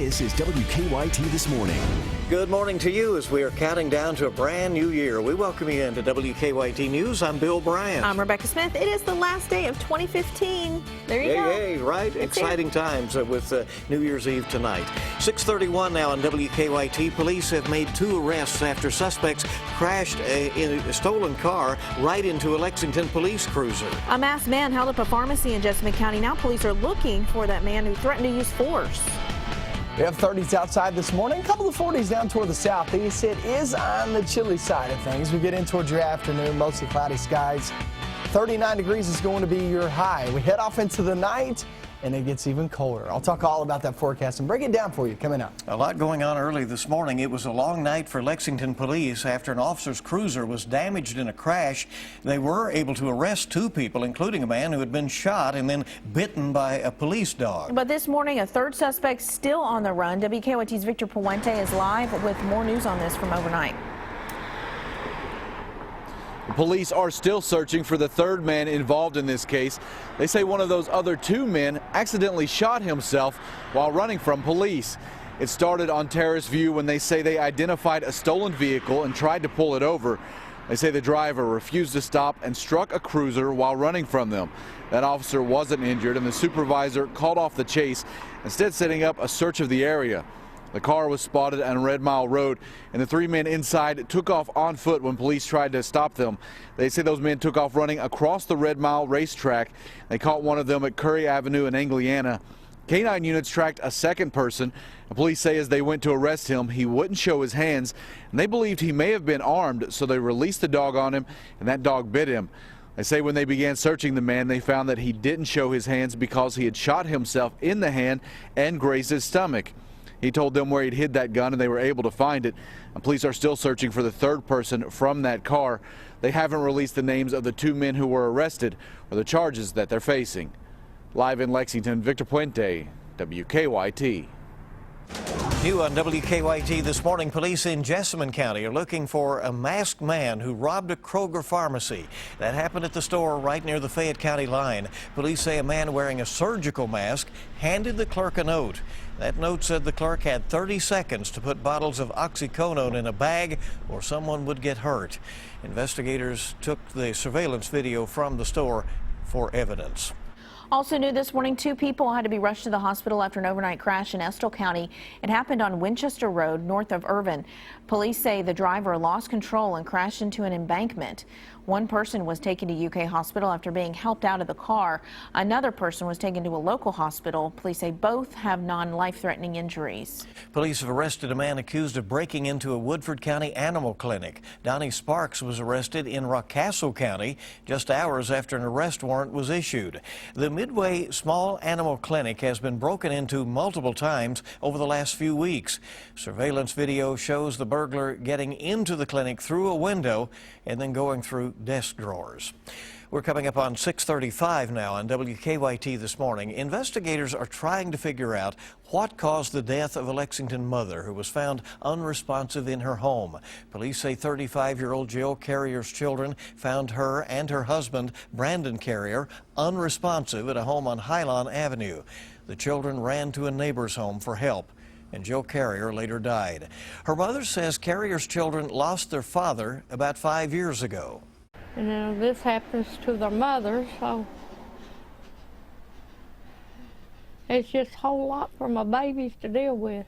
This is WKYT This Morning. Good morning to you as we are counting down to a brand new year. We welcome you into WKYT News. I'm Bill Bryant. I'm Rebecca Smith. It is the last day of 2015. There you go. Yay, right? It's exciting times with New Year's Eve tonight. 6:31 now on WKYT. Police have made 2 arrests after suspects crashed in a stolen car right into a Lexington police cruiser. A masked man held up a pharmacy in Jessamine County. Now police are looking for that man who threatened to use force. We have 30s outside this morning, a couple of 40s down toward the southeast. It is on the chilly side of things. We get in towards your afternoon, mostly cloudy skies. 39 degrees is going to be your high. We head off into the night, and it gets even colder. I'll talk all about that forecast and break it down for you coming up. A lot going on early this morning. It was a long night for Lexington police after an officer's cruiser was damaged in a crash. They were able to arrest 2 people, including a man who had been shot and then bitten by a police dog. But this morning, a 3rd suspect still on the run. WKYT's Victor Puente is live with more news on this from overnight. Police are still searching for the 3rd man involved in this case. They say one of those other 2 men accidentally shot himself while running from police. It started on Terrace View when they say they identified a stolen vehicle and tried to pull it over. They say the driver refused to stop and struck a cruiser while running from them. That officer wasn't injured, and the supervisor called off the chase, instead setting up a search of the area. The car was spotted on Red Mile Road, and the 3 men inside took off on foot when police tried to stop them. They say those men took off running across the Red Mile racetrack. They caught one of them at Curry Avenue in Angliana. Canine units tracked a 2nd person, and police say as they went to arrest him, he wouldn't show his hands, and they believed he may have been armed, so they released the dog on him, and that dog bit him. They say when they began searching the man, they found that he didn't show his hands because he had shot himself in the hand and grazed his stomach. He told them where he'd hid that gun, and they were able to find it. And police are still searching for the 3rd person from that car. They haven't released the names of the 2 men who were arrested or the charges that they're facing. Live in Lexington, Victor Puente, WKYT. New on WKYT this morning, police in Jessamine County are looking for a masked man who robbed a Kroger pharmacy. That happened at the store right near the Fayette County line. Police say a man wearing a surgical mask handed the clerk a note. That note said the clerk had 30 seconds to put bottles of oxycodone in a bag or someone would get hurt. Investigators took the surveillance video from the store for evidence. Also new this morning, 2 people had to be rushed to the hospital after an overnight crash in Estill County. It happened on Winchester Road north of Irvin. Police say the driver lost control and crashed into an embankment. 1 person was taken to UK hospital after being helped out of the car. Another person was taken to a local hospital. Police say both have non-life-threatening injuries. Police have arrested a man accused of breaking into a Woodford County animal clinic. Donnie Sparks was arrested in Rockcastle County just hours after an arrest warrant was issued. The Midway Small Animal Clinic has been broken into multiple times over the last few weeks. Surveillance video shows the burglar getting into the clinic through a window and then going through desk drawers. We're coming up on 6:35 now on WKYT this morning. Investigators are trying to figure out what caused the death of a Lexington mother who was found unresponsive in her home. Police say 35-year-old Jill Carrier's children found her and her husband, Brandon Carrier, unresponsive at a home on Highland Avenue. The children ran to a neighbor's home for help, and Jill Carrier later died. Her mother says Carrier's children lost their father about 5 years ago. And this happens to their mother, so it's just a whole lot for my babies to deal with.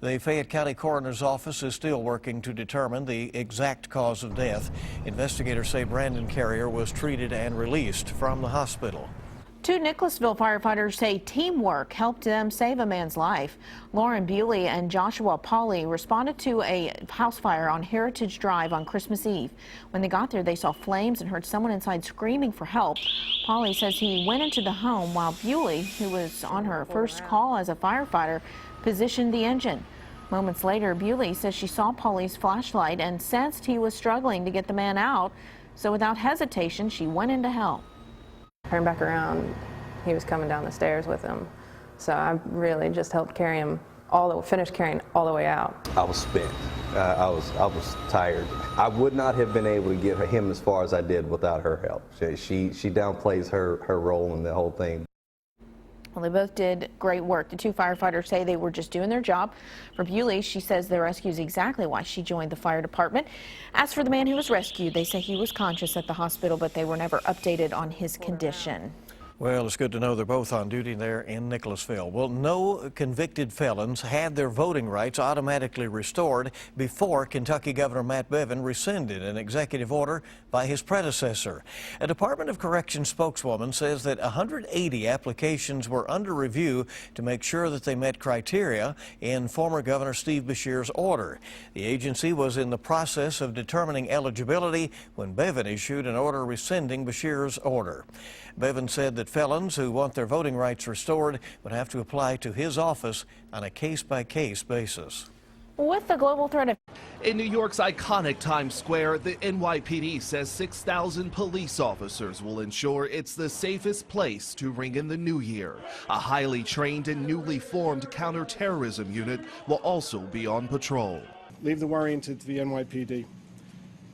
The Fayette County Coroner's Office is still working to determine the exact cause of death. Investigators say Brandon Carrier was treated and released from the hospital. 2 Nicholasville firefighters say teamwork helped them save a man's life. Lauren Bewley and Joshua Pauley responded to a house fire on Heritage Drive on Christmas Eve. When they got there, they saw flames and heard someone inside screaming for help. Pauley says he went into the home while Bewley, who was on her first call as a firefighter, positioned the engine. Moments later, Bewley says she saw Pauley's flashlight and sensed he was struggling to get the man out. So without hesitation, she went in to help. Turned back around, he was coming down the stairs with him. So I really just helped carry him finished carrying all the way out. I was spent. I was tired. I would not have been able to get him as far as I did without her help. She downplays her role in the whole thing. Well, they both did great work. The two firefighters say they were just doing their job. For Bewley, she says the rescue is exactly why she joined the fire department. As for the man who was rescued, they say he was conscious at the hospital, but they were never updated on his condition. Well, it's good to know they're both on duty there in Nicholasville. Well, no convicted felons had their voting rights automatically restored before Kentucky Governor Matt Bevin rescinded an executive order by his predecessor. A Department of Corrections spokeswoman says that 180 applications were under review to make sure that they met criteria in former Governor Steve Beshear's order. The agency was in the process of determining eligibility when Bevin issued an order rescinding Beshear's order. Bevin said that felons who want their voting rights restored would have to apply to his office on a case-by-case basis. With the global threat of in New York's iconic Times Square, the NYPD says 6,000 police officers will ensure it's the safest place to ring in the new year. A highly trained and newly formed counterterrorism unit will also be on patrol. Leave the worrying to the NYPD.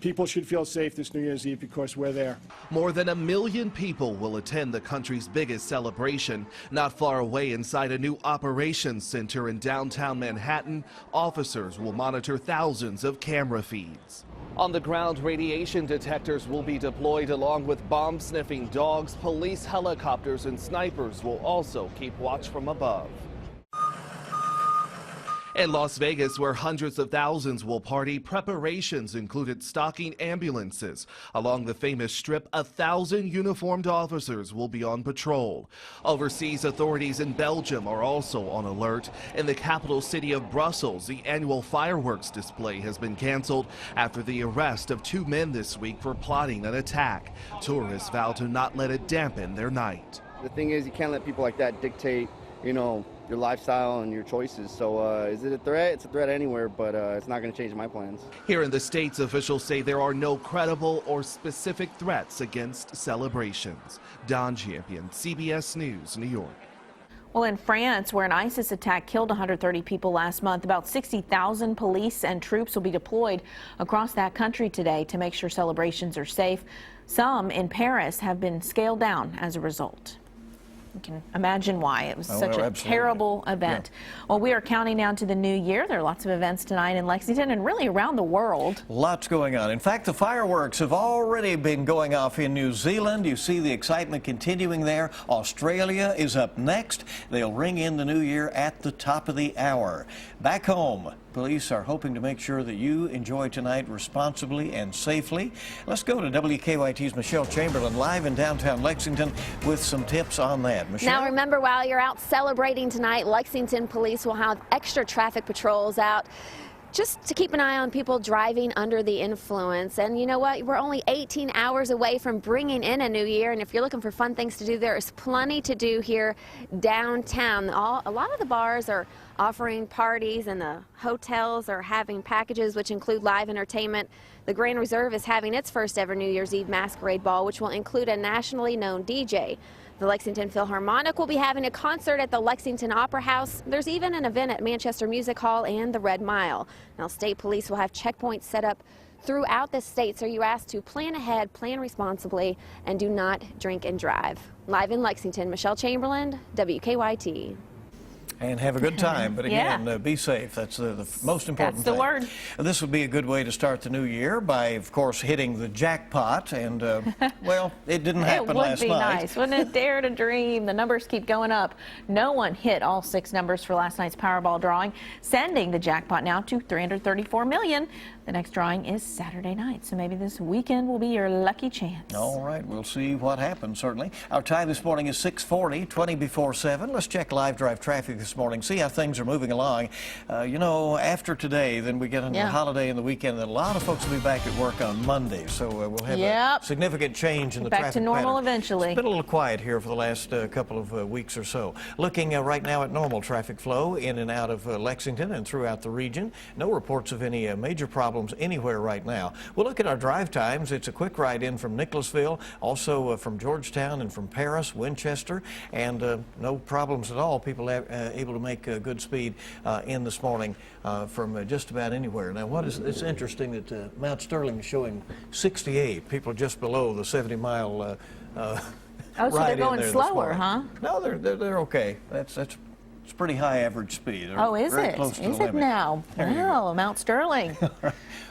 People should feel safe this New Year's Eve because we're there. More than 1 million people will attend the country's biggest celebration. Not far away inside a new operations center in downtown Manhattan, officers will monitor thousands of camera feeds. On the ground, radiation detectors will be deployed along with bomb-sniffing dogs. Police helicopters and snipers will also keep watch from above. In Las Vegas, where hundreds of thousands will party, preparations included stocking ambulances. Along the famous strip, 1,000 uniformed officers will be on patrol. Overseas authorities in Belgium are also on alert. In the capital city of Brussels, the annual fireworks display has been canceled after the arrest of 2 men this week for plotting an attack. Tourists vow to not let it dampen their night. The thing is, you can't let people like that dictate, your lifestyle and your choices. So is it a threat? It's a threat anywhere, but it's not going to change my plans. Here in the States, officials say there are no credible or specific threats against celebrations. Don Champion, CBS News, New York. Well, in France, where an ISIS attack killed 130 people last month, about 60,000 police and troops will be deployed across that country today to make sure celebrations are safe. Some in Paris have been scaled down as a result. You can imagine why. It was such a terrible event. Yeah. Well, we are counting down to the new year. There are lots of events tonight in Lexington and really around the world. Lots going on. In fact, the fireworks have already been going off in New Zealand. You see the excitement continuing there. Australia is up next. They'll ring in the new year at the top of the hour. Back home, police are hoping to make sure that you enjoy tonight responsibly and safely. Let's go to WKYT's Michelle Chamberlain live in downtown Lexington with some tips on that. Michelle? Now remember, while you're out celebrating tonight, Lexington police will have extra traffic patrols out just to keep an eye on people driving under the influence. And you know what? We're only 18 hours away from bringing in a new year, and if you're looking for fun things to do, there is plenty to do here downtown. A lot of the bars are offering parties, and the hotels are having packages which include live entertainment. The Grand Reserve is having its first ever New Year's Eve masquerade ball, which will include a nationally known DJ. The Lexington Philharmonic will be having a concert at the Lexington Opera House. There's even an event at Manchester Music Hall and the Red Mile. Now, state police will have checkpoints set up throughout the state, so you're asked to plan ahead, plan responsibly, and do not drink and drive. Live in Lexington, Michelle Chamberlain, WKYT. And have a good time, but again, be safe. That's the most important thing. That's the word. This would be a good way to start the new year by, of course, hitting the jackpot. And, well, it didn't happen last night. It would be nice, wouldn't it? Dare to dream. The numbers keep going up. No one hit all 6 numbers for last night's Powerball drawing, sending the jackpot now to $334 million. The next drawing is Saturday night, so maybe this weekend will be your lucky chance. All right, we'll see what happens, certainly. Our time this morning is 6:40, 20 before 7. Let's check live drive traffic this morning, see how things are moving along. After today, then we get into the holiday and the weekend, and a lot of folks will be back at work on Monday, so we'll have a significant change in the traffic pattern. Back to normal eventually. It's been a little quiet here for the last couple of weeks or so. Looking right now at normal traffic flow in and out of Lexington and throughout the region. No reports of any major problems anywhere right now. We'll look at our drive times. It's a quick ride in from Nicholasville, also from Georgetown and from Paris, Winchester, and no problems at all. People able to make good speed in this morning from just about anywhere. Now, it's interesting that Mount Sterling is showing 68. People are just below the 70-mile Oh, so right they're in going there this slower, morning. huh? No, they're okay. It's pretty high average speed. They're Oh, is very it? close to Is the it lemon. now? There you go. Wow, Mount Sterling. Keep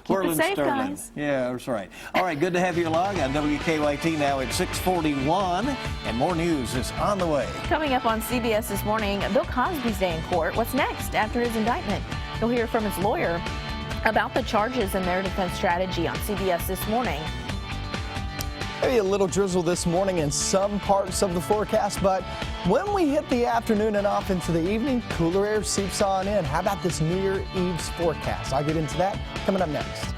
Whirling it safe, Sterling. guys. Yeah, that's right. All right, good to have you along on WKYT now at 6:41, and more news is on the way. Coming up on CBS this morning, Bill Cosby's day in court. What's next after his indictment? You'll hear from his lawyer about the charges and their defense strategy on CBS this morning. Maybe a little drizzle this morning in some parts of the forecast, but when we hit the afternoon and off into the evening, cooler air seeps on in. How about this New Year's Eve's forecast? I'll get into that coming up next.